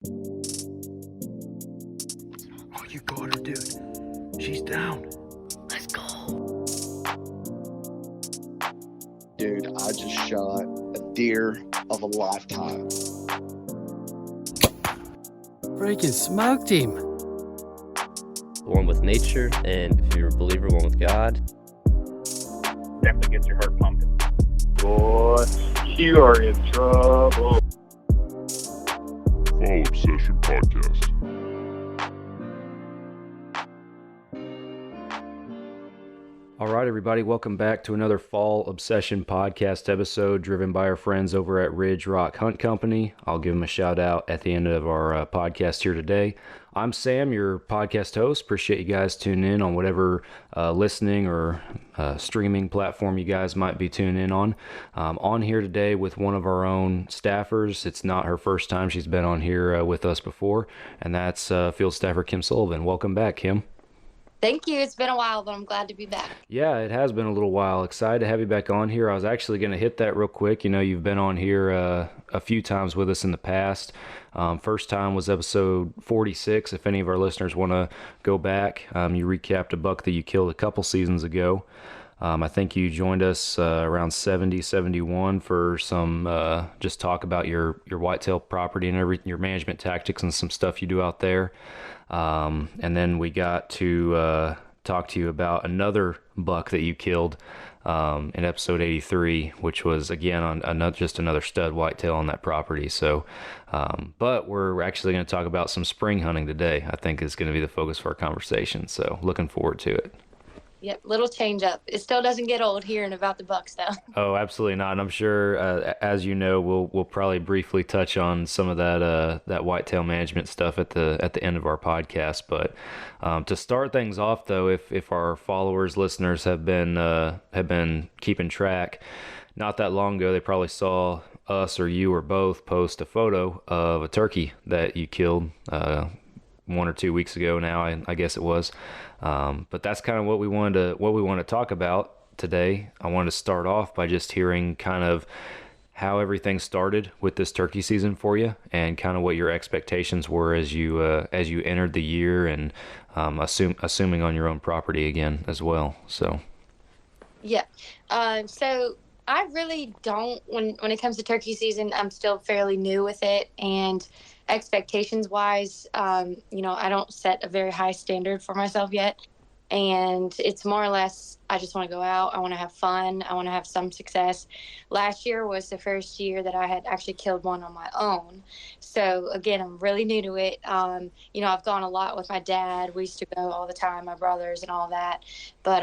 Oh, you got her, dude. She's down. Let's go. Dude, I just shot a deer of a lifetime. Freaking smoked him. One with nature, and if you're a believer, one with God. Definitely gets your heart pumping. Boy, you are in trouble. Fall Obsession Podcast. All right, everybody, welcome back to another Fall Obsession Podcast episode driven by our friends over at Ridge Rock Hunt Company. I'll give them a shout out at the end of our podcast here today. I'm Sam, your podcast host. Appreciate you guys tuning in on whatever listening or streaming platform you guys might be tuning in on. On here today with one of our own staffers. It's not her first time. She's been on here with us before, and that's field staffer Kim Sullivan. Welcome back, Kim. Thank you. It's been a while, but I'm glad to be back. Yeah, it has been a little while. Excited to have you back on here. I was actually going to hit that real quick. You know, you've been on here a few times with us in the past. First time was episode 46. If any of our listeners want to go back, you recapped a buck that you killed a couple seasons ago. I think you joined us around 70, 71 for some just talk about your whitetail property and your management tactics and some stuff you do out there. And then we got to talk to you about another buck that you killed in episode 83, which was, again, on just another stud whitetail on that property. So, but we're actually going to talk about some spring hunting today. I think is going to be the focus for our conversation. So looking forward to it. Yep, little change up. It still doesn't get old hearing about the bucks, though. Oh, absolutely not. And I'm sure, as you know, we'll probably briefly touch on some of that whitetail management stuff at the end of our podcast. But to start things off, though, if our followers, listeners have been keeping track, not that long ago, they probably saw us or you or both post a photo of a turkey that you killed 1 or 2 weeks ago now, I guess it was. But that's kind of what we want to talk about today. I wanted to start off by just hearing kind of how everything started with this turkey season for you, and kind of what your expectations were as you entered the year, and assuming on your own property again as well. So Yeah. So I really don't, when it comes to turkey season, I'm still fairly new with it, and expectations wise, I don't set a very high standard for myself yet. And it's more or less, I just want to go out. I want to have fun. I want to have some success. Last year was the first year that I had actually killed one on my own. So again, I'm really new to it. I've gone a lot with my dad. We used to go all the time, my brothers and all that, but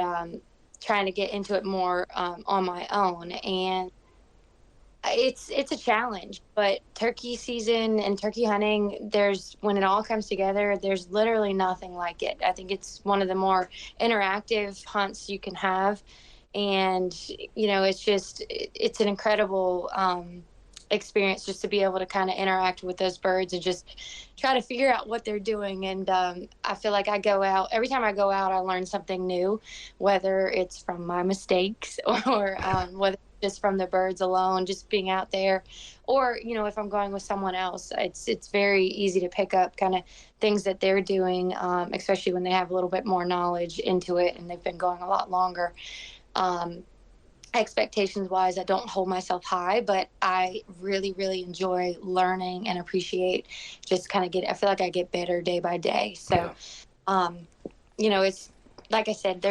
trying to get into it more on my own. And it's a challenge, but turkey season and turkey hunting, when it all comes together, there's literally nothing like it. I think it's one of the more interactive hunts you can have. And, it's an incredible experience just to be able to kind of interact with those birds and just try to figure out what they're doing. And I feel like every time I go out, I learn something new, whether it's from my mistakes or whether just from the birds alone, just being out there, or if I'm going with someone else, it's very easy to pick up kind of things that they're doing, especially when they have a little bit more knowledge into it and they've been going a lot longer. Expectations wise, I don't hold myself high, but I really, really enjoy learning and appreciate just kind of I feel like I get better day by day. So, it's like I said,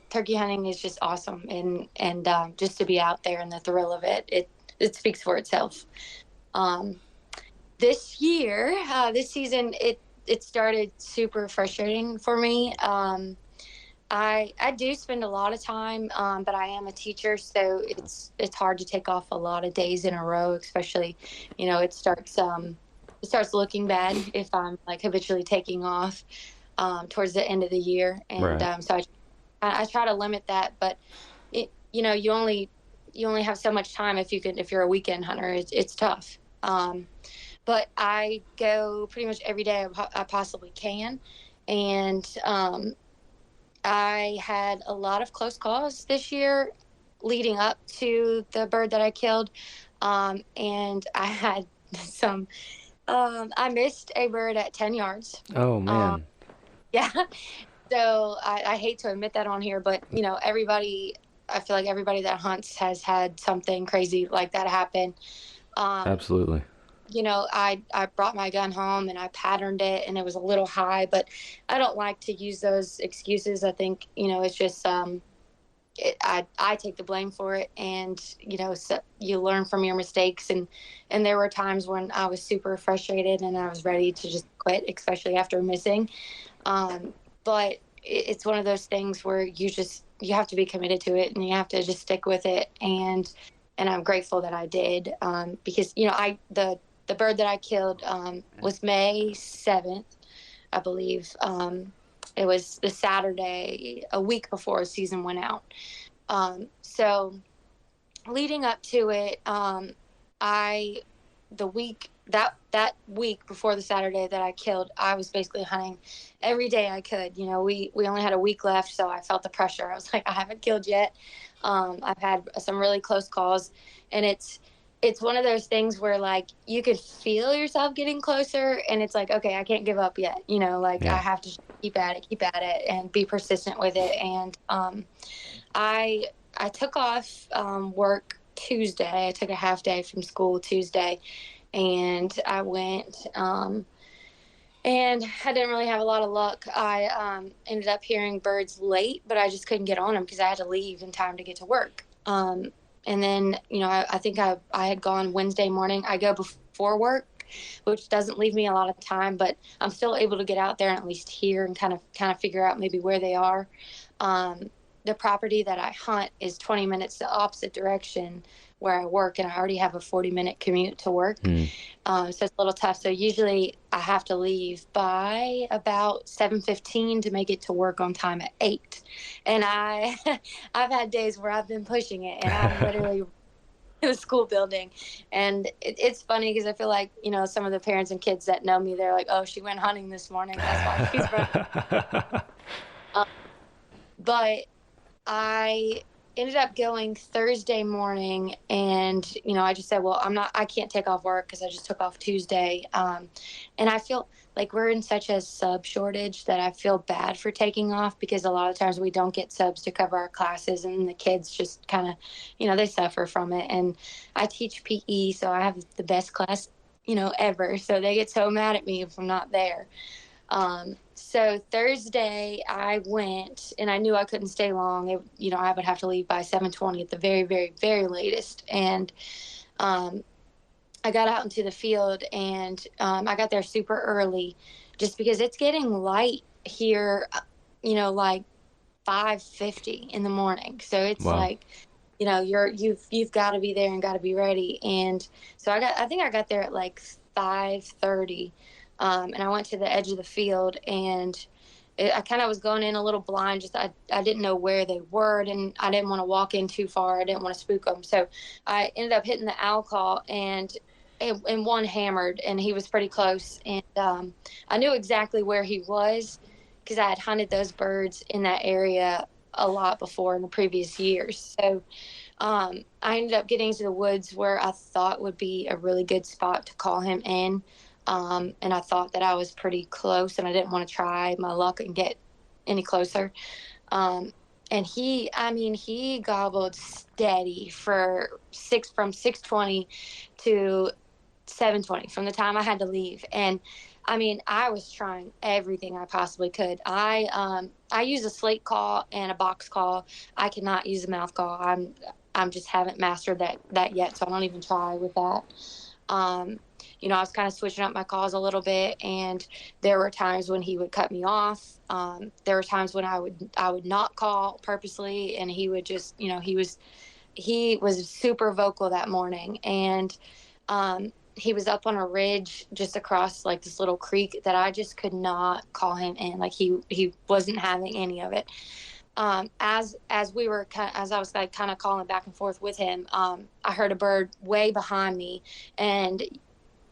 turkey hunting is just awesome, and just to be out there and the thrill of it speaks for itself. This season, it started super frustrating for me. I do spend a lot of time, but I am a teacher, so it's hard to take off a lot of days in a row, especially, it starts looking bad if I'm like habitually taking off towards the end of the year. And right. So I try to limit that, but you only have so much time if you're a weekend hunter. It's tough. But I go pretty much every day I possibly can. And I had a lot of close calls this year leading up to the bird that I killed. And I had some I missed a bird at 10 yards. Oh Um, man. yeah. So I hate to admit that on here, but everybody, I feel like everybody that hunts has had something crazy like that happen. Um, Absolutely. I brought my gun home and I patterned it and it was a little high, but I don't like to use those excuses. I think, it's just, I take the blame for it, and so you learn from your mistakes, and there were times when I was super frustrated and I was ready to just quit, especially after missing. But it's one of those things where you have to be committed to it and you have to just stick with it, and I'm grateful that I did, because the bird that I killed was May 7th, I believe. It was the Saturday, a week before season went out. So leading up to it, I the week that week before the Saturday that I killed, I was basically hunting every day I could. We only had a week left, so I felt the pressure. I was like, I haven't killed yet. I've had some really close calls, and it's one of those things where like you could feel yourself getting closer, and it's like, okay, I can't give up yet. Like I Yeah. have to keep at it, and be persistent with it. And I I took off work Tuesday. I took a half day from school Tuesday, and I went. And I didn't really have a lot of luck. I ended up hearing birds late, but I just couldn't get on them because I had to leave in time to get to work. And then, I think I had gone Wednesday morning. I go before work, which doesn't leave me a lot of time, but I'm still able to get out there and at least hear and kind of figure out maybe where they are. The property that I hunt is 20 minutes the opposite direction where I work, and I already have a 40-minute commute to work. So it's a little tough. So usually I have to leave by about 7:15 to make it to work on time at 8. And I've had days where I've been pushing it, and I'm literally in the school building. And it's funny because I feel like, some of the parents and kids that know me, they're like, oh, she went hunting this morning. That's why she's running. But I ended up going Thursday morning, and I just said, well, I can't take off work because I just took off Tuesday. And I feel like we're in such a sub shortage that I feel bad for taking off, because a lot of times we don't get subs to cover our classes, and the kids just kind of, they suffer from it. And I teach PE, so I have the best class, ever. So they get so mad at me if I'm not there. So Thursday I went, and I knew I couldn't stay long. I would have to leave by 7:20 at the very, very, very latest. And I got out into the field, and I got there super early, just because it's getting light here, like 5:50 in the morning. So it's Wow. like, you've got to be there and got to be ready. And so I think I got there at like 5:30. And I went to the edge of the field, and I kind of was going in a little blind. Just I didn't know where they were, and I didn't want to walk in too far. I didn't want to spook them. So I ended up hitting the owl call, and one hammered, and he was pretty close. And I knew exactly where he was because I had hunted those birds in that area a lot before in the previous years. So I ended up getting to the woods where I thought would be a really good spot to call him in. And I thought that I was pretty close, and I didn't want to try my luck and get any closer. And he gobbled steady from 6:20 to 7:20 from the time I had to leave. And I was trying everything I possibly could. I use a slate call and a box call. I cannot use a mouth call. I'm just haven't mastered that yet, so I don't even try with that. I was kind of switching up my calls a little bit, and there were times when he would cut me off. There were times when I would not call purposely, and he would just, he was super vocal that morning. And he was up on a ridge just across like this little creek that I just could not call him in. Like he wasn't having any of it. As I was like kind of calling back and forth with him, I heard a bird way behind me, and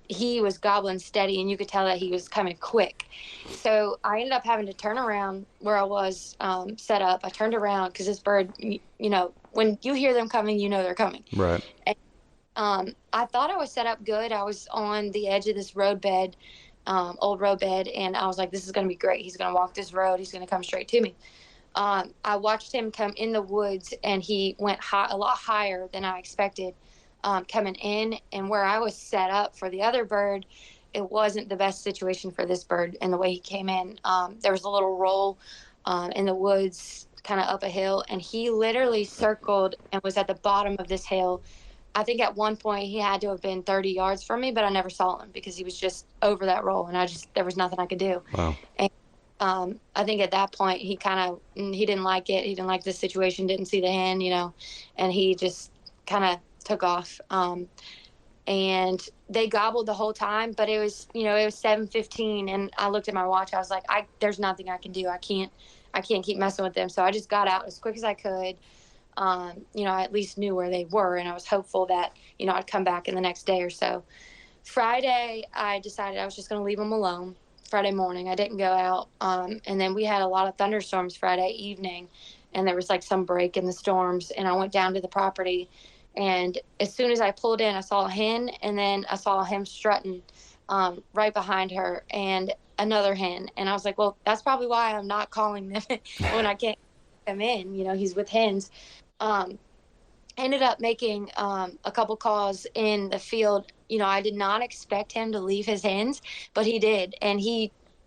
he was gobbling steady, and you could tell that he was coming quick. So I ended up having to turn around where I was set up. I turned around because this bird, when you hear them coming, they're coming. Right. And I thought I was set up good. I was on the edge of this roadbed, old roadbed, and I was like, this is going to be great. He's going to walk this road. He's going to come straight to me. I watched him come in the woods, and he went high, a lot higher than I expected, coming in. And where I was set up for the other bird, it wasn't the best situation for this bird. And the way he came in, there was a little roll in the woods, kind of up a hill, and he literally circled and was at the bottom of this hill. I think at one point he had to have been 30 yards from me, but I never saw him because he was just over that roll, and there was nothing I could do. Wow. And I think at that point he didn't like it. He didn't like the situation, didn't see the hen, and he just kind of took off. And they gobbled the whole time, but it was 7:15, and I looked at my watch. I was like, there's nothing I can do. I can't keep messing with them. So I just got out as quick as I could. I at least knew where they were, and I was hopeful that, I'd come back in the next day or so. Friday, I decided I was just going to leave them alone. Friday morning, I didn't go out. And then we had a lot of thunderstorms Friday evening, and there was like some break in the storms, and I went down to the property, and as soon as I pulled in, I saw a hen, and then I saw him strutting right behind her, and another hen. And I was like, well, that's probably why I'm not calling them when I can't come in. He's with hens. Ended up making a couple calls in the field. I did not expect him to leave his hens, but he did. And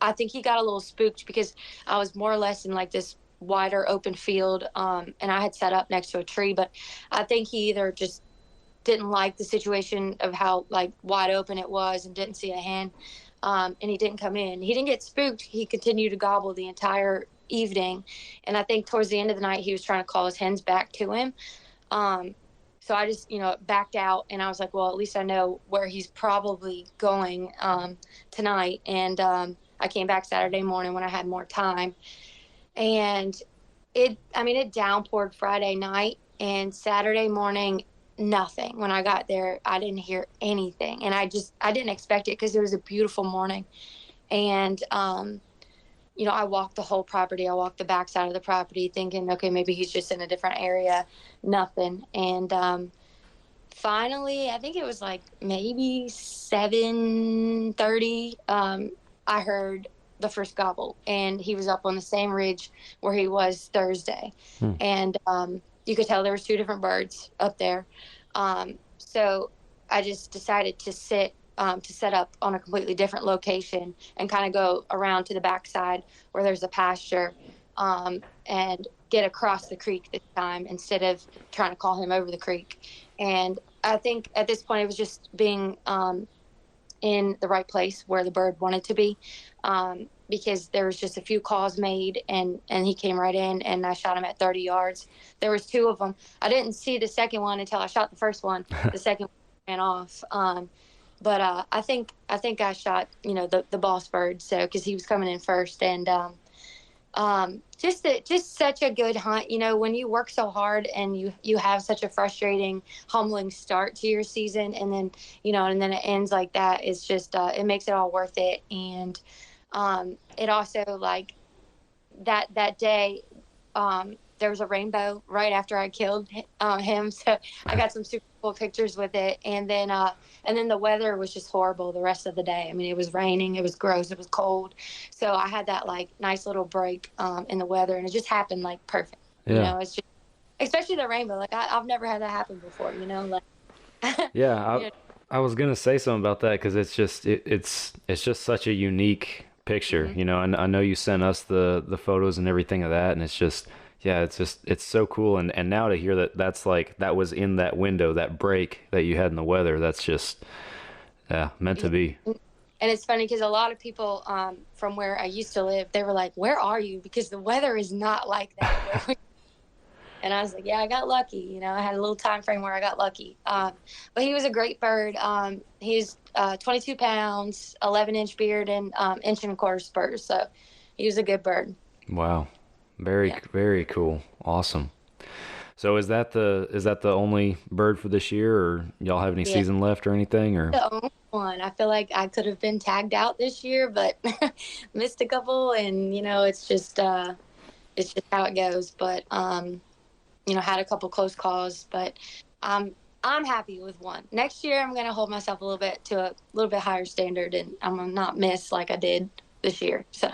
I think he got a little spooked because I was more or less in like this wider open field, and I had set up next to a tree, but I think he either just didn't like the situation of how like wide open it was and didn't see a hen, and he didn't come in. He didn't get spooked. He continued to gobble the entire evening, and I think towards the end of the night he was trying to call his hens back to him. So I just backed out, and I was like, well, at least I know where he's probably going tonight. And I came back Saturday morning when I had more time, and it downpoured Friday night, and Saturday morning nothing. When I got there, I didn't hear anything, and I didn't expect it because it was a beautiful morning. And I walked the whole property. I walked the back side of the property thinking, okay, maybe he's just in a different area. Nothing. And finally, I think it was like maybe 7:30, I heard the first gobble, and he was up on the same ridge where he was Thursday. And you could tell there was two different birds up there. So I just decided to set up on a completely different location and kind of go around to the backside where there's a pasture, and get across the creek this time instead of trying to call him over the creek. And I think at this point it was just being in the right place where the bird wanted to be, because there was just a few calls made, and he came right in, and I shot him at 30 yards. There was two of them. I didn't see the second one until I shot the first one. The second one ran off. But I think I shot the boss bird, so because he was coming in first. And just such a good hunt. When you work so hard and you have such a frustrating, humbling start to your season, and then it ends like that, it's just it makes it all worth it. And it also, like, that day, there was a rainbow right after I killed him, so I got some super cool pictures with it. And then the weather was just horrible the rest of the day. I mean, it was raining, it was gross, it was cold, so I had that like nice little break in the weather, and it just happened like perfect. Yeah. It's just, especially the rainbow, like I've never had that happen before. Like Yeah, I was gonna say something about that because it's just it's just such a unique picture. And I know you sent us the photos and everything of that, and it's just. Yeah, it's so cool, and now to hear that was in that window, that break that you had in the weather, that's just meant to be. And it's funny because a lot of people from where I used to live, they were like, "Where are you?" Because the weather is not like that. And I was like, "Yeah, I got lucky. I had a little time frame where I got lucky." But he was a great bird. He's 22 pounds, 11-inch beard, and 1.25-inch spurs. So he was a good bird. Wow. Very cool. Awesome. So is that the only bird for this year, or y'all have any season left or anything? Or the only one. I feel like I could have been tagged out this year, but missed a couple, and it's just how it goes. But had a couple close calls, but I'm I'm happy with one. Next year, I'm going to hold myself a little bit higher standard, and I'm going to not miss like I did this year. So,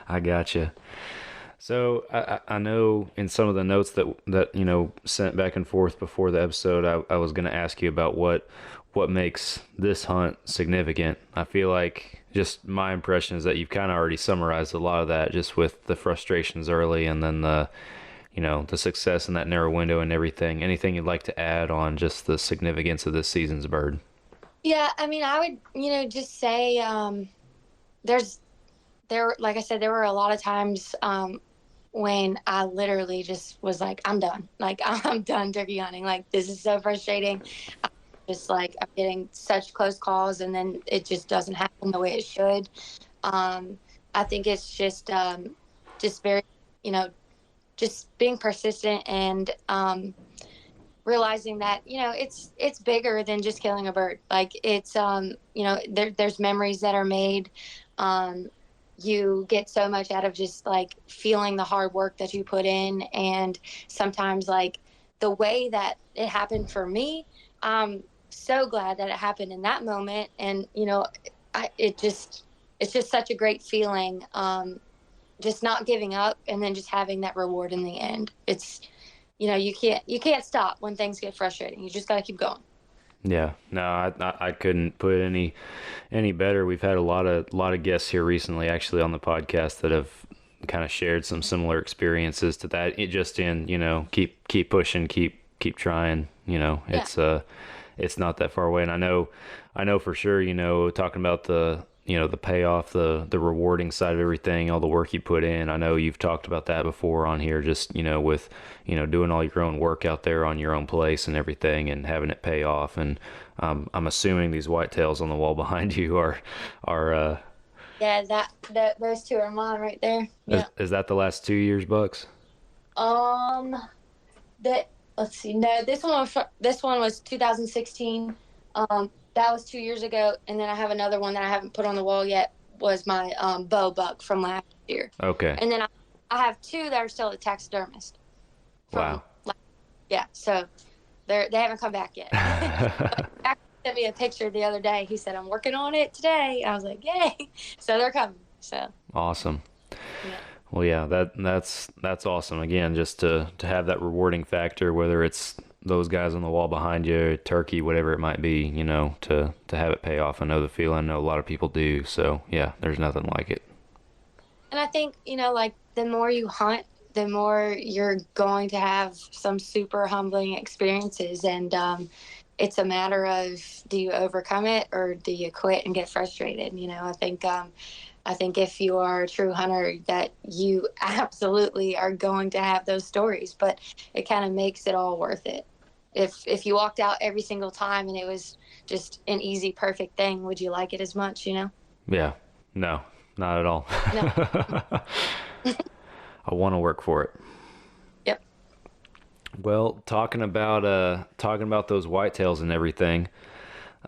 I gotcha. So I know in some of the notes that sent back and forth before the episode, I was going to ask you about what makes this hunt significant. I feel like just my impression is that you've kind of already summarized a lot of that, just with the frustrations early and then the success in that narrow window and everything. Anything you'd like to add on just the significance of this season's bird? yeah, I mean, I would, just say there's like I said, there were a lot of times when I literally just was like, I'm done. Like, I'm done turkey hunting. Like, this is so frustrating. Just like, I'm getting such close calls, and then it just doesn't happen the way it should. I think it's just very, just being persistent and realizing that it's bigger than just killing a bird. Like, it's there's memories that are made. You get so much out of just like feeling the hard work that you put in, and sometimes like the way that it happened for me, I'm so glad that it happened in that moment. And it's just such a great feeling, just not giving up and then just having that reward in the end. It's you can't stop when things get frustrating. You just got to keep going. Yeah, no, I couldn't put it any better. We've had a lot of guests here recently, actually, on the podcast that have kind of shared some similar experiences to that. It just keep pushing, keep trying. It's not that far away, and I know for sure. Talking about the payoff, the rewarding side of everything, all the work you put in. I know you've talked about that before on here, just, with, doing all your own work out there on your own place and everything and having it pay off. And I'm assuming these whitetails on the wall behind you are Yeah, that those two are mine right there. Yeah. Is that the last 2 years bucks? That let's see. No, this one was 2016. That was 2 years ago, and then I have another one that I haven't put on the wall yet. Was my bow buck from last year. Okay. And then I have two that are still at taxidermist. Wow. Yeah, so they haven't come back yet. Jack sent me a picture the other day. He said, I'm working on it today. I was like, yay. So they're coming. So awesome. yeah. Well, yeah, that's awesome. Again, just to have that rewarding factor, whether it's those guys on the wall behind you, turkey, whatever it might be, to have it pay off. I know the feeling. I know a lot of people do. So yeah, there's nothing like it. And I think, like the more you hunt, the more you're going to have some super humbling experiences. And it's a matter of, do you overcome it or do you quit and get frustrated? I think if you are a true hunter, that you absolutely are going to have those stories, but it kind of makes it all worth it. If you walked out every single time and it was just an easy, perfect thing, would you like it as much, Yeah, no, not at all. No. I want to work for it. Yep. Well, talking about those whitetails and everything,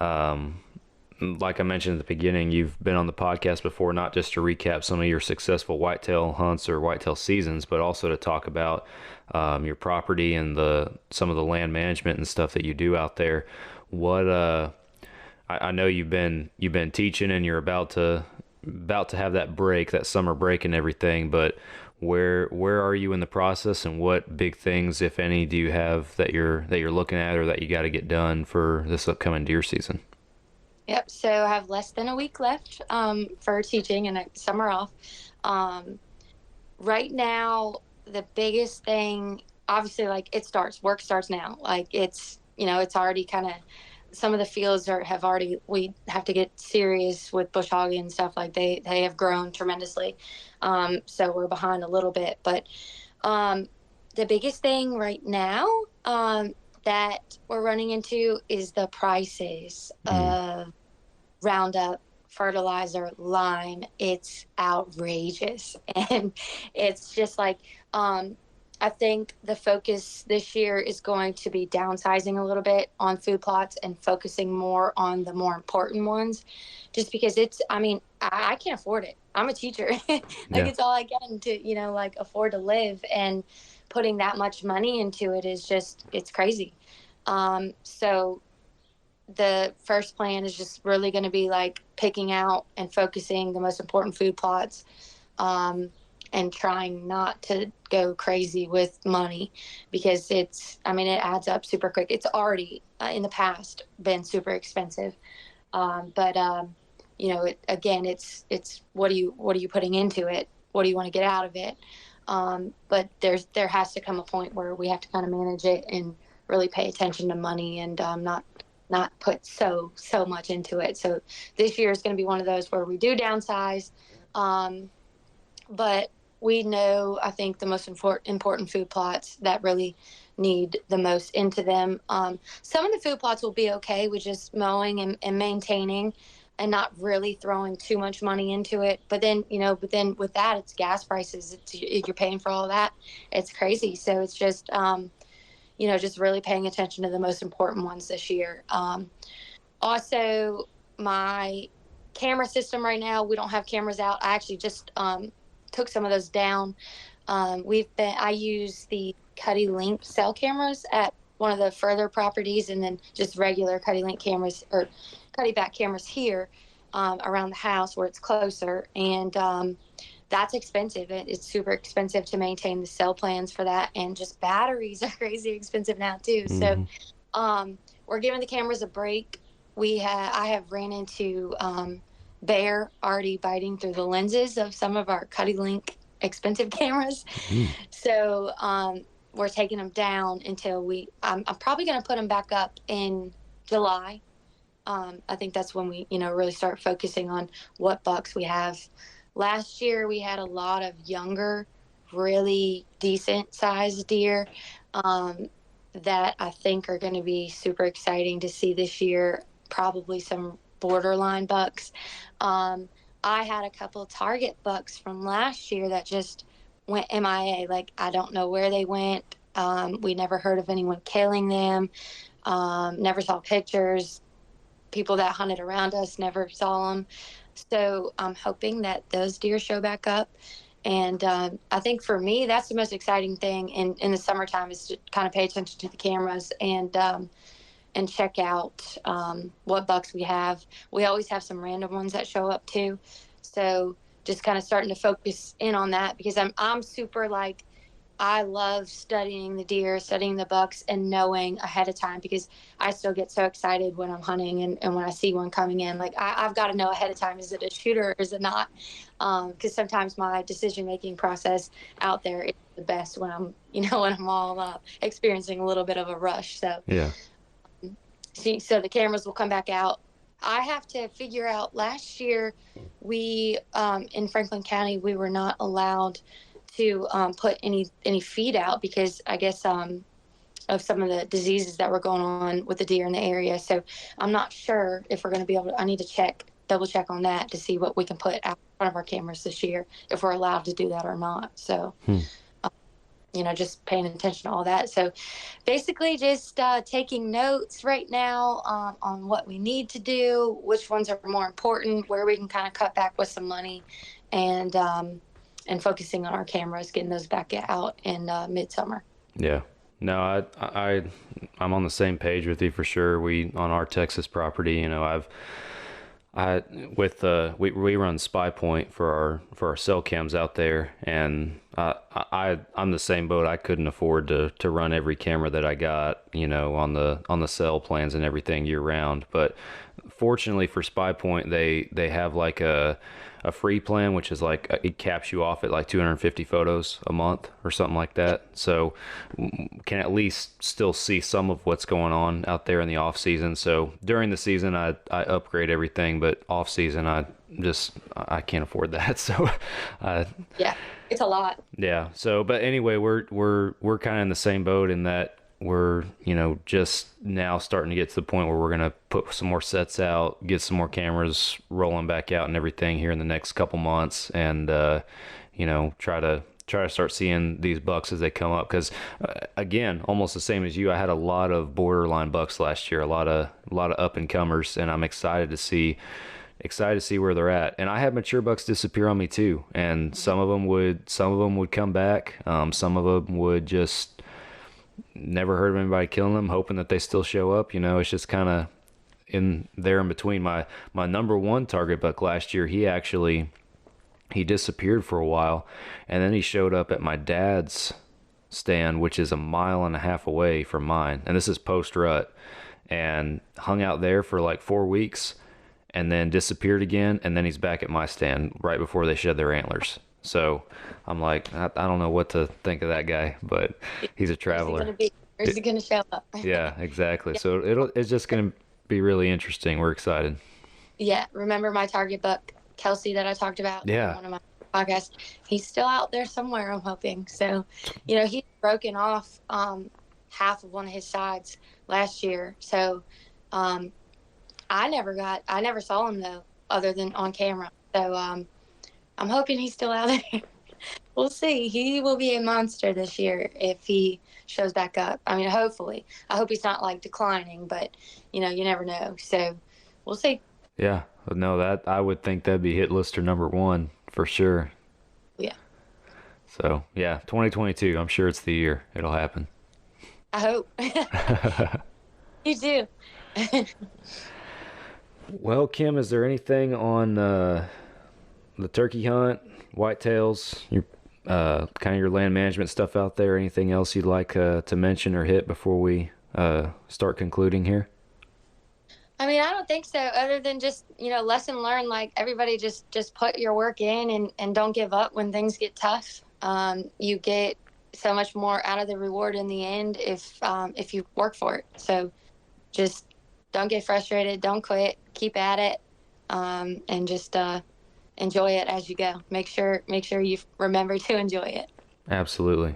like I mentioned at the beginning, you've been on the podcast before, not just to recap some of your successful whitetail hunts or whitetail seasons, but also to talk about your property and some of the land management and stuff that you do out there. What I know you've been teaching and you're about to have that summer break and everything, but where are you in the process, and what big things, if any, do you have that you're looking at or that you got to get done for this upcoming deer season? Yep. So I have less than a week left for teaching and summer off. Right now, the biggest thing, obviously, like work starts now. Like it's already kind of, some of the fields we have to get serious with bush hogging and stuff. Like they have grown tremendously. So we're behind a little bit, but the biggest thing right now that we're running into is the prices of Roundup, fertilizer, lime. It's outrageous. And it's just like, I think the focus this year is going to be downsizing a little bit on food plots and focusing more on the more important ones, just because I can't afford it. I'm a teacher. It's all I can to, afford to live. And putting that much money into it is just, it's crazy. So the first plan is just really going to be like picking out and focusing the most important food plots, and trying not to go crazy with money, because it adds up super quick. It's already in the past been super expensive. But it's what are you putting into it? What do you want to get out of it? But there has to come a point where we have to kind of manage it and really pay attention to money, and not put so much into it. So this year is going to be one of those where we do downsize, but we know, I think, the most important food plots that really need the most into them. Some of the food plots will be okay with just mowing and maintaining, and not really throwing too much money into it. But then with that, it's gas prices. You're paying for all that. It's crazy. So it's just, just really paying attention to the most important ones this year. Also, my camera system right now, we don't have cameras out. I actually just took some of those down. I use the Cuddy Link cell cameras at one of the further properties, and then just regular Cuddy Link cameras or Cuddy back cameras here around the house where it's closer. And that's expensive. It's super expensive to maintain the cell plans for that, and just batteries are crazy expensive now too. Mm-hmm. So we're giving the cameras a break. I have ran into bear already biting through the lenses of some of our Cuddy Link expensive cameras. Mm. So we're taking them down until I'm probably going to put them back up in July. I think that's when we really start focusing on what bucks we have. Last year we had a lot of younger, really decent sized deer that I think are going to be super exciting to see this year. Probably some borderline bucks. I had a couple target bucks from last year that just went MIA. Like, I don't know where they went. We never heard of anyone killing them. Never saw pictures. People that hunted around us never saw them. So I'm hoping that those deer show back up. And I think for me, that's the most exciting thing in the summertime, is to kind of pay attention to the cameras and check out what bucks we have. We always have some random ones that show up too. So just kind of starting to focus in on that, because I'm super like, I love studying the deer, studying the bucks, and knowing ahead of time, because I still get so excited when I'm hunting and when I see one coming in. Like, I've got to know ahead of time, is it a shooter or is it not? Because sometimes my decision-making process out there is the best when I'm, when I'm all experiencing a little bit of a rush. So Yeah. So the cameras will come back out. I have to figure out, last year we in Franklin County, we were not allowed to put any feed out, because I guess of some of the diseases that were going on with the deer in the area. So I'm not sure if we're going to be able to. I need to double check on that to see what we can put out in front of our cameras this year, if we're allowed to do that or not. So just paying attention to all that. So basically just taking notes right now on what we need to do, which ones are more important, where we can kind of cut back with some money, and focusing on our cameras, getting those back out in midsummer. Yeah. No, I'm on the same page with you for sure. We, on our Texas property, we run Spy Point for our cell cams out there, and I'm the same boat. I couldn't afford to run every camera that I got, on the cell plans and everything year round. But fortunately for Spy Point, they have like a free plan, which is like, it caps you off at like 250 photos a month or something like that. So can at least still see some of what's going on out there in the off season. So during the season, I upgrade everything, but off season, I can't afford that. So yeah, it's a lot. Yeah. So, but anyway, we're kind of in the same boat, in that we're, just now starting to get to the point where we're going to put some more sets out, get some more cameras rolling back out and everything here in the next couple months, and, try to start seeing these bucks as they come up. Because again, almost the same as you, I had a lot of borderline bucks last year, a lot of up and comers, and I'm excited to see excited to see where they're at. And I had mature bucks disappear on me too, and some of them would come back. Some of them would just never heard of anybody killing them, hoping that they still show up. It's just kind of in there in between. My number one target buck last year, he disappeared for a while, and then he showed up at my dad's stand, which is 1.5 miles away from mine, and this is post rut, and hung out there for like 4 weeks, and then disappeared again, and then he's back at my stand right before they shed their antlers. So I'm like, I don't know what to think of that guy, but he's a traveler. Where's he gonna show up? Yeah, exactly. So it's just gonna be really interesting. We're excited. Yeah, remember my target buck, Kelsey, that I talked about Yeah. on one of my podcasts? He's still out there somewhere, I'm hoping. So, he's broken off half of one of his sides last year. So, I never saw him though, other than on camera. So, I'm hoping he's still out there. We'll see. He will be a monster this year if he shows back up. I mean, hopefully. I hope he's not like declining, but you never know. So, we'll see. Yeah, no, that I would think that'd be hit lister number one for sure. Yeah. So yeah, 2022. I'm sure it's the year it'll happen. I hope. You do. Well, Kim, is there anything on the turkey hunt, whitetails, your kind of your land management stuff out there? Anything else you'd like to mention or hit before we start concluding here? I mean, I don't think so, other than just, lesson learned, like everybody just put your work in and don't give up when things get tough. You get so much more out of the reward in the end if you work for it. So just don't get frustrated, don't quit, keep at it, and just enjoy it as you go. Make sure you remember to enjoy it. Absolutely.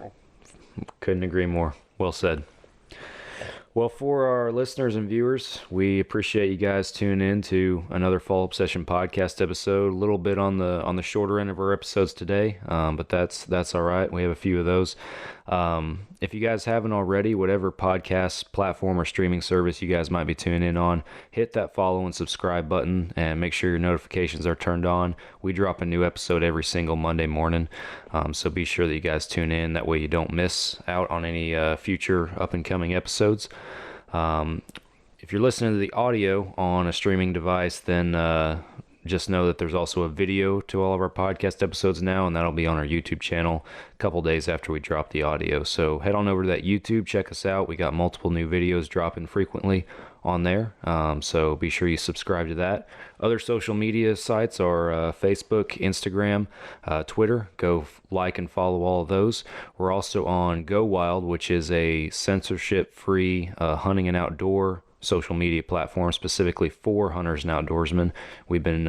Couldn't agree more. Well said. Well, for our listeners and viewers, we appreciate you guys tuning in to another Fall Obsession podcast episode. A little bit on the shorter end of our episodes today, but that's all right. We have a few of those. If you guys haven't already, whatever podcast platform or streaming service you guys might be tuning in on, hit that follow and subscribe button and make sure your notifications are turned on. We drop a new episode every single Monday morning, so be sure that you guys tune in. That way you don't miss out on any future up-and-coming episodes. If you're listening to the audio on a streaming device, then just know that there's also a video to all of our podcast episodes now, and that'll be on our YouTube channel a couple days after we drop the audio. So head on over to that YouTube, check us out. We got multiple new videos dropping frequently on there, so be sure you subscribe to that. Other social media sites are Facebook, Instagram, Twitter. Go like and follow all of those. We're also on Go Wild, which is a censorship-free hunting and outdoor social media platform specifically for hunters and outdoorsmen. We've been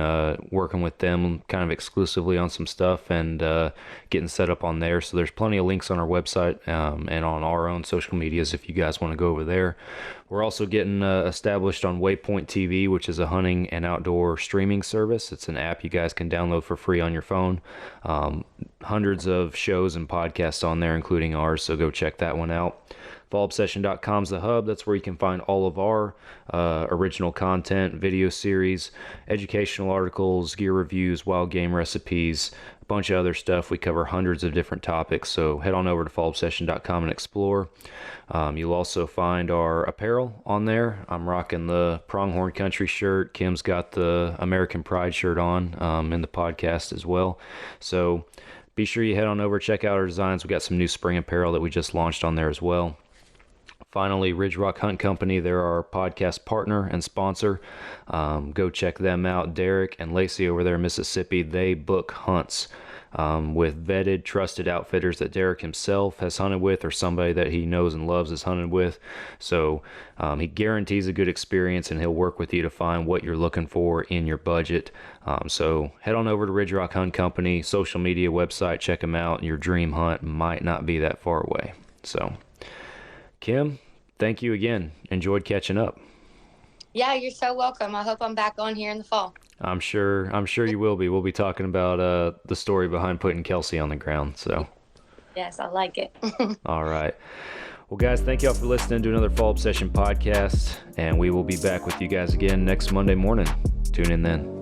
working with them kind of exclusively on some stuff and getting set up on there. So there's plenty of links on our website and on our own social medias if you guys want to go over there. We're also getting established on Waypoint TV, which is a hunting and outdoor streaming service. It's an app you guys can download for free on your phone. Hundreds of shows and podcasts on there, including ours, so go check that one out. FallObsession.com is the hub. That's where you can find all of our original content, video series, educational articles, gear reviews, wild game recipes, a bunch of other stuff. We cover hundreds of different topics, so head on over to FallObsession.com and explore. You'll also find our apparel on there. I'm rocking the Pronghorn Country shirt. Kim's got the American Pride shirt on in the podcast as well. So be sure you head on over, check out our designs. We got some new spring apparel that we just launched on there as well. Finally, Ridge Rock Hunt Company, they're our podcast partner and sponsor. Go check them out. Derek and Lacey over there in Mississippi, they book hunts with vetted, trusted outfitters that Derek himself has hunted with or somebody that he knows and loves has hunted with. So he guarantees a good experience, and he'll work with you to find what you're looking for in your budget. So head on over to Ridge Rock Hunt Company, social media, website, check them out. Your dream hunt might not be that far away. So Kim, thank you again. Enjoyed catching up. Yeah, you're so welcome. I hope I'm back on here in the fall. I'm sure you will be. We'll be talking about the story behind putting Kelsey on the ground. So yes, I like it. All right. Well, guys, thank y'all for listening to another Fall Obsession podcast, and we will be back with you guys again next Monday morning. Tune in then.